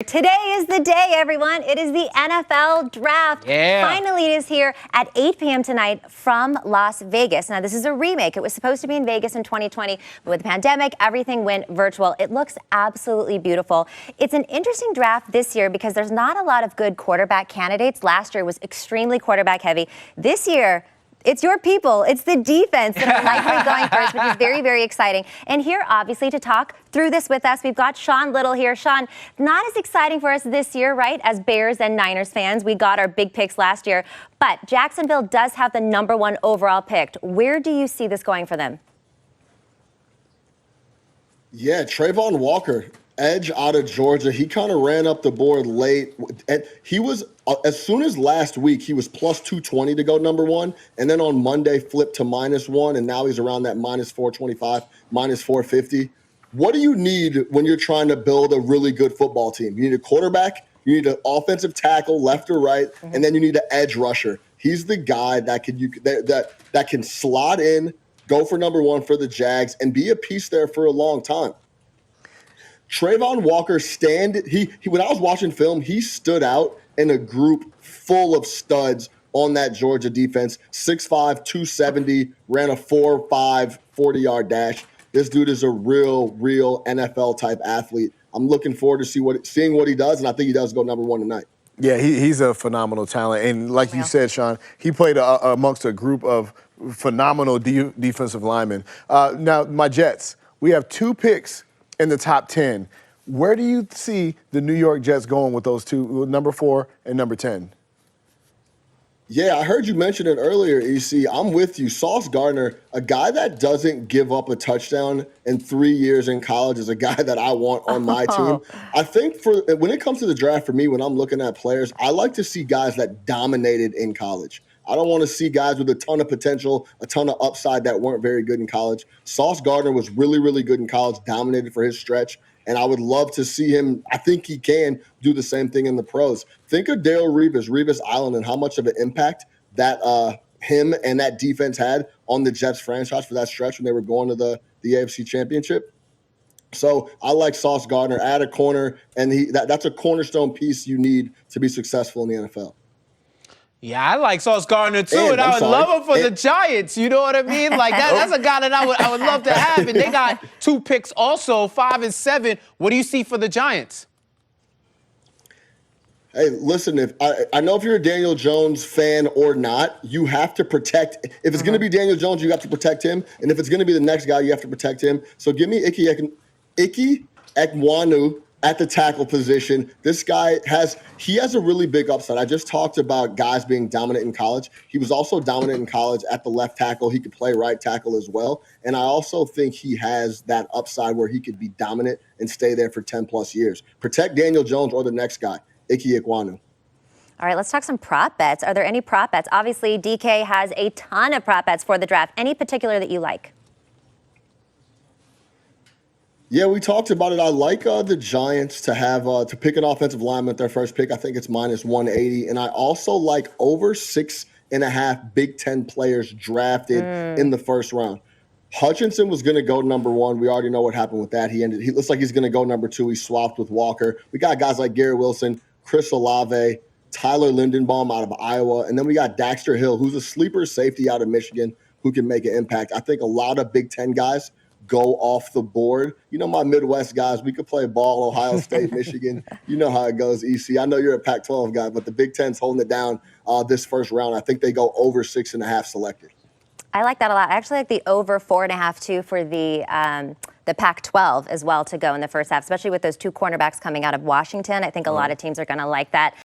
Today is the day, everyone. It is the NFL Draft. Yeah. Finally, it is here at 8 p.m. tonight from Las Vegas. Now, this is a remake. It was supposed to be in Vegas in 2020, but with the pandemic, everything went virtual. It looks absolutely beautiful. It's an interesting draft this year because there's not a lot of good quarterback candidates. Last year was extremely quarterback heavy. This year, it's your people. It's the defense that are likely going first, which is very, very exciting. And here, obviously, to talk through this with us, we've got Sean Little here. Sean, not as exciting for us this year, right, as Bears and Niners fans. We got our big picks last year. But Jacksonville does have the #1 overall pick. Where do you see this going for them? Yeah, Travon Walker, edge out of Georgia. He kind of ran up the board late. And he was, as soon as last week, he was plus 220 to go #1. And then on Monday, flipped to -1. And now he's around that -425, -450. What do you need when you're trying to build a really good football team? You need a quarterback, you need an offensive tackle, left or right, and then you need an edge rusher. He's the guy that can slot in, go for #1 for the Jags, and be a piece there for a long time. Travon Walker when I was watching film, he stood out in a group full of studs on that Georgia defense. 6'5", 270, ran a 4.5 40-yard dash. This dude is a real NFL type athlete. I'm looking forward to seeing what he does, and I think he does go #1 tonight. Yeah, he's a phenomenal talent. And like you said, Sean, he played amongst a group of phenomenal defensive linemen. Now, my Jets, we have 2 picks in the top 10. Where do you see the New York Jets going with those two, #4 and #10? Yeah, I heard you mention it earlier, EC. I'm with you. Sauce Gardner, a guy that doesn't give up a touchdown in 3 years in college, is a guy that I want on my team. I think when it comes to the draft for me, when I'm looking at players, I like to see guys that dominated in college. I don't want to see guys with a ton of potential, a ton of upside that weren't very good in college. Sauce Gardner was really good in college, dominated for his stretch. And I would love to see him. I think he can do the same thing in the pros. Think of Darrelle Revis Island, and how much of an impact that him and that defense had on the Jets franchise for that stretch when they were going to the AFC Championship. So I like Sauce Gardner at a corner, and that's a cornerstone piece you need to be successful in the NFL. Yeah, I like Sauce Gardner too, and I would love him for the Giants. You know what I mean? Like that's a guy that I would love to have. And they got 2 picks also, 5 and 7. What do you see for the Giants? Hey, listen, I know if you're a Daniel Jones fan or not, you have to protect. If it's going to be Daniel Jones, you have to protect him. And if it's going to be the next guy, you have to protect him. So give me Ike Ekwonu at the tackle position. This guy has a really big upside. I just talked about guys being dominant in college. He was also dominant in college at the left tackle. He could play right tackle as well. And I also think he has that upside where he could be dominant and stay there for 10+ years. Protect Daniel Jones or the next guy, Ike Ekwonu. All right, let's talk some prop bets. Are there any prop bets? Obviously, DK has a ton of prop bets for the draft. Any particular that you like? Yeah, we talked about it. I like the Giants to pick an offensive lineman at their first pick. I think it's -180. And I also like over 6.5 Big Ten players drafted in the first round. Hutchinson was going to go #1. We already know what happened with that. He looks like he's going to go #2. He swapped with Walker. We got guys like Gary Wilson, Chris Olave, Tyler Lindenbaum out of Iowa. And then we got Daxter Hill, who's a sleeper safety out of Michigan who can make an impact. I think a lot of Big Ten guys go off the board. You know, my Midwest guys, we could play ball, Ohio State, Michigan. You know how it goes, EC. I know you're a Pac-12 guy, but the Big Ten's holding it down this first round. I think they go over 6.5 selected. I like that a lot. I actually like the over 4.5 too for the Pac-12 as well to go in the first half, especially with those 2 cornerbacks coming out of Washington. I think a lot of teams are going to like that.